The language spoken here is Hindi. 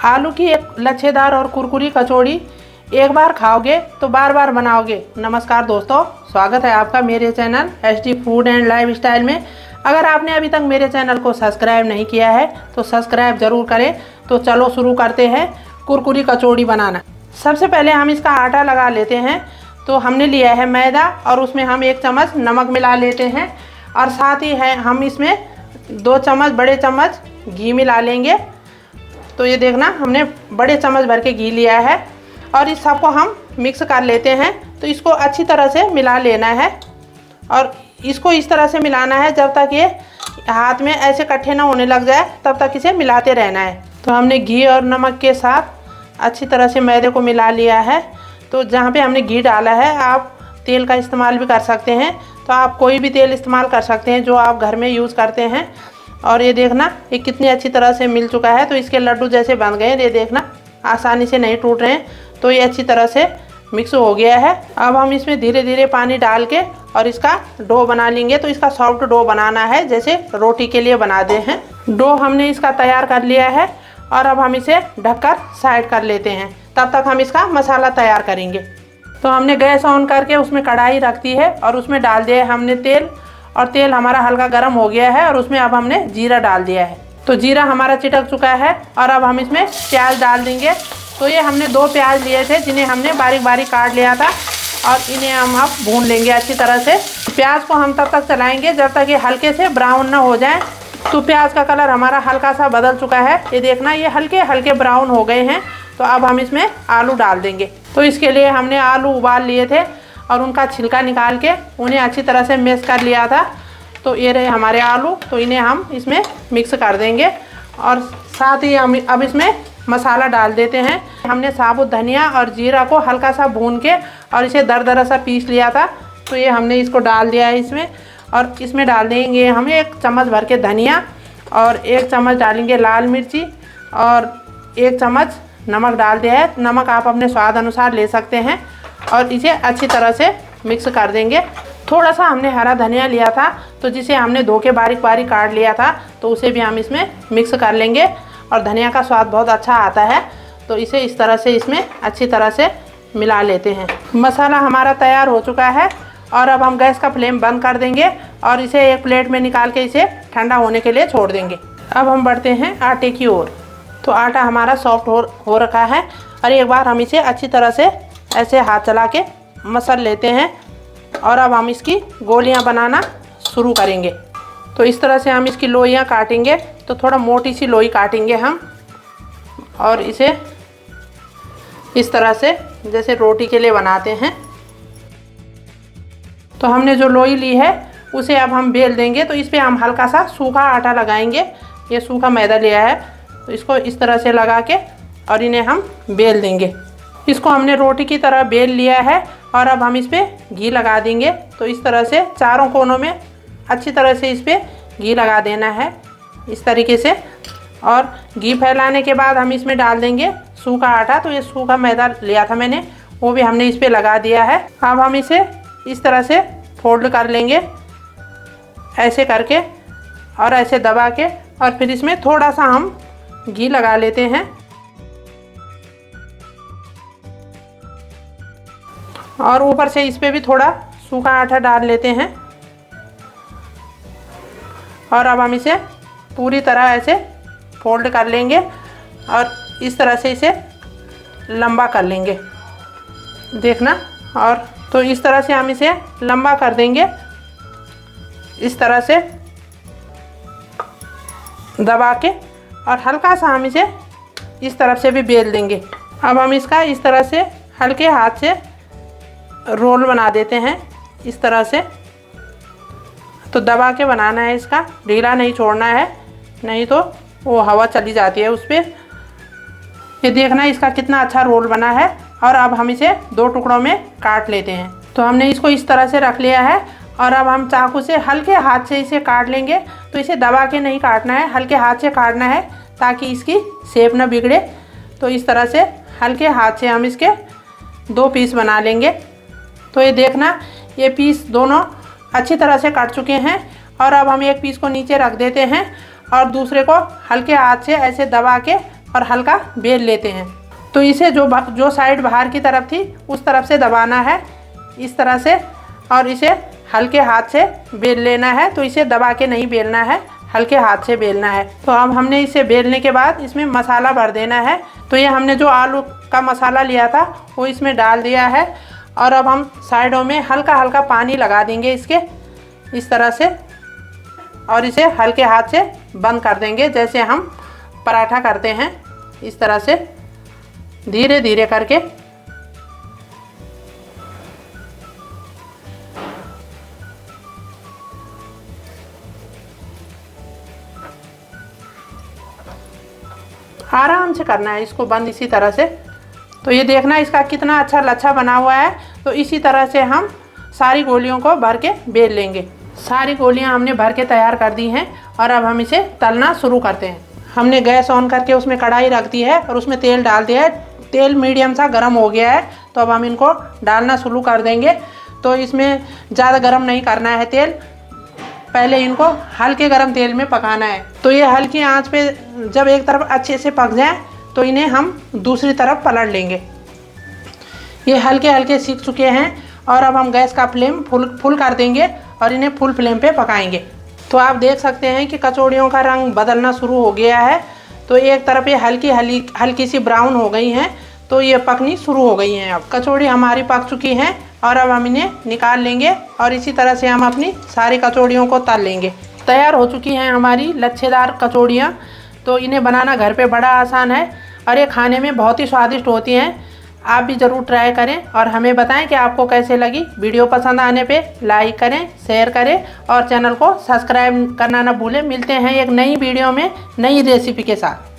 आलू की एक लच्छेदार और कुरकुरी कचौड़ी एक बार खाओगे तो बार बार बनाओगे। नमस्कार दोस्तों, स्वागत है आपका मेरे channel HD food and life style में। अगर आपने अभी तक मेरे चैनल को सब्सक्राइब नहीं किया है तो सब्सक्राइब ज़रूर करें। तो चलो शुरू करते हैं कुरकुरी कचौड़ी बनाना। सबसे पहले हम इसका आटा लगा लेते हैं। तो हमने लिया है मैदा और उसमें हम 1 चम्मच नमक मिला लेते हैं और साथ ही है हम इसमें 2 चम्मच बड़े चम्मच घी मिला लेंगे। तो ये देखना हमने बड़े चम्मच भर के घी लिया है और इस सबको हम मिक्स कर लेते हैं। तो इसको अच्छी तरह से मिला लेना है और इसको इस तरह से मिलाना है जब तक ये हाथ में ऐसे इकट्ठे ना होने लग जाए, तब तक इसे मिलाते रहना है। तो हमने घी और नमक के साथ अच्छी तरह से मैदे को मिला लिया है। तो जहाँ पे हमने घी डाला है आप तेल का इस्तेमाल भी कर सकते हैं। तो आप कोई भी तेल इस्तेमाल कर सकते हैं जो आप घर में यूज़ करते हैं। और ये देखना ये कितनी अच्छी तरह से मिल चुका है। तो इसके लड्डू जैसे बन गए, ये देखना आसानी से नहीं टूट रहे हैं। तो ये अच्छी तरह से मिक्स हो गया है। अब हम इसमें धीरे धीरे पानी डाल के और इसका डो बना लेंगे। तो इसका सॉफ्ट डो बनाना है जैसे रोटी के लिए बनाते हैं। डो हमने इसका तैयार कर लिया है और अब हम इसे ढककर साइड कर लेते हैं। तब तक हम इसका मसाला तैयार करेंगे। तो हमने गैस ऑन करके उसमें कढ़ाई रख दी है और उसमें डाल दिया है हमने तेल। और तेल हमारा हल्का गर्म हो गया है और उसमें अब हमने जीरा डाल दिया है। तो जीरा हमारा चिटक चुका है और अब हम इसमें प्याज डाल देंगे। तो ये हमने 2 प्याज लिए थे जिन्हें हमने बारीक बारीक काट लिया था और इन्हें हम अब भून लेंगे अच्छी तरह से। प्याज को हम तब तक चलाएंगे जब तक ये हल्के से ब्राउन ना हो जाए। तो प्याज का कलर हमारा हल्का सा बदल चुका है, ये देखना ये हल्के हल्के ब्राउन हो गए हैं। तो अब हम इसमें आलू डाल देंगे। तो इसके लिए हमने आलू उबाल लिए थे और उनका छिलका निकाल के उन्हें अच्छी तरह से मैश कर लिया था। तो ये रहे हमारे आलू। तो इन्हें हम इसमें मिक्स कर देंगे और साथ ही हम अब इसमें मसाला डाल देते हैं। हमने साबुत धनिया और जीरा को हल्का सा भून के और इसे दरदरा सा पीस लिया था। तो ये हमने इसको डाल दिया है इसमें और इसमें डाल देंगे हम 1 चम्मच भर के धनिया और 1 चम्मच डालेंगे लाल मिर्ची और 1 चम्मच नमक डाल दिया है। नमक आप अपने स्वाद अनुसार ले सकते हैं और इसे अच्छी तरह से मिक्स कर देंगे। थोड़ा सा हमने हरा धनिया लिया था तो जिसे हमने धो के बारीक बारीक काट लिया था, तो उसे भी हम इसमें मिक्स कर लेंगे और धनिया का स्वाद बहुत अच्छा आता है। तो इसे इस तरह से इसमें अच्छी तरह से मिला लेते हैं। मसाला हमारा तैयार हो चुका है और अब हम गैस का फ्लेम बंद कर देंगे और इसे एक प्लेट में निकाल के इसे ठंडा होने के लिए छोड़ देंगे। अब हम बढ़ते हैं आटे की ओर। तो आटा हमारा सॉफ्ट हो रखा है और एक बार हम इसे अच्छी तरह से ऐसे हाथ चला के मसल लेते हैं और अब हम इसकी गोलियां बनाना शुरू करेंगे। तो इस तरह से हम इसकी लोइयां काटेंगे। तो थोड़ा मोटी सी लोई काटेंगे हम और इसे इस तरह से जैसे रोटी के लिए बनाते हैं। तो हमने जो लोई ली है उसे अब हम बेल देंगे। तो इस पर हम हल्का सा सूखा आटा लगाएंगे। ये सूखा मैदा लिया है तो इसको इस तरह से लगा के और इन्हें हम बेल देंगे। इसको हमने रोटी की तरह बेल लिया है और अब हम इस पर घी लगा देंगे। तो इस तरह से चारों कोनों में अच्छी तरह से इस पर घी लगा देना है इस तरीके से। और घी फैलाने के बाद हम इसमें डाल देंगे सूखा आटा। तो ये सूखा मैदा लिया था मैंने, वो भी हमने इस पर लगा दिया है। अब हम इसे इस तरह से फोल्ड कर लेंगे ऐसे करके और ऐसे दबा के और फिर इसमें थोड़ा सा हम घी लगा लेते हैं और ऊपर से इस पे भी थोड़ा सूखा आटा डाल लेते हैं। और अब हम इसे पूरी तरह ऐसे फोल्ड कर लेंगे और इस तरह से इसे लंबा कर लेंगे, देखना। और तो इस तरह से हम इसे लंबा कर देंगे, इस तरह से दबा के और हल्का सा हम इसे इस तरफ से भी बेल देंगे। अब हम इसका इस तरह से हल्के हाथ से रोल बना देते हैं इस तरह से। तो दबा के बनाना है, इसका ढीला नहीं छोड़ना है, नहीं तो वो हवा चली जाती है उस पर। ये देखना इसका कितना अच्छा रोल बना है। और अब हम इसे 2 टुकड़ों में काट लेते हैं। तो हमने इसको इस तरह से रख लिया है और अब हम चाकू से हल्के हाथ से इसे काट लेंगे। तो इसे दबा के नहीं काटना है, हल्के हाथ से काटना है ताकि इसकी शेप ना बिगड़े। तो इस तरह से हल्के हाथ से हम इसके 2 पीस बना लेंगे। तो ये देखना ये पीस दोनों अच्छी तरह से कट चुके हैं और अब हम एक पीस को नीचे रख देते हैं और दूसरे को हल्के हाथ से ऐसे दबा के और हल्का बेल लेते हैं। तो इसे जो साइड बाहर की तरफ थी उस तरफ से दबाना है इस तरह से, और इसे हल्के हाथ से बेल लेना है। तो इसे दबा के नहीं बेलना है, हल्के हाथ से बेलना है। तो अब हमने इसे बेलने के बाद इसमें मसाला भर देना है। तो ये हमने जो आलू का मसाला लिया था वो इसमें डाल दिया है, और अब हम साइडों में हल्का हल्का पानी लगा देंगे इसके इस तरह से, और इसे हल्के हाथ से बंद कर देंगे जैसे हम पराठा करते हैं। इस तरह से धीरे धीरे करके आराम से करना है इसको बंद इसी तरह से। तो ये देखना इसका कितना अच्छा लच्छा बना हुआ है। तो इसी तरह से हम सारी गोलियों को भर के बेल लेंगे। सारी गोलियां हमने भर के तैयार कर दी हैं, और अब हम इसे तलना शुरू करते हैं। हमने गैस ऑन करके उसमें कढ़ाई रख दी है और उसमें तेल डाल दिया है। तेल मीडियम सा गर्म हो गया है, तो अब हम इनको डालना शुरू कर देंगे। तो इसमें ज़्यादा गर्म नहीं करना है तेल, पहले इनको हल्के गरम तेल में पकाना है। तो ये हल्की आंच पे जब एक तरफ अच्छे से पक जाए तो इन्हें हम दूसरी तरफ पलट लेंगे। ये हल्के हल्के सीख चुके हैं, और अब हम गैस का फ्लेम फुल कर देंगे और इन्हें फुल फ्लेम पे पकाएंगे। तो आप देख सकते हैं कि कचौड़ियों का रंग बदलना शुरू हो गया है। तो एक तरफ ये हल्की सी ब्राउन हो गई हैं, तो ये पकनी शुरू हो गई हैं। अब कचौड़ी हमारी पक चुकी हैं, और अब हम इन्हें निकाल लेंगे, और इसी तरह से हम अपनी सारी कचौड़ियों को तल लेंगे। तैयार हो चुकी हैं हमारी लच्छेदार कचौड़ियाँ। तो इन्हें बनाना घर पे बड़ा आसान है, और ये खाने में बहुत ही स्वादिष्ट होती हैं। आप भी ज़रूर ट्राई करें और हमें बताएं कि आपको कैसे लगी। वीडियो पसंद आने पे लाइक करें, शेयर करें, और चैनल को सब्सक्राइब करना ना भूलें। मिलते हैं एक नई वीडियो में नई रेसिपी के साथ।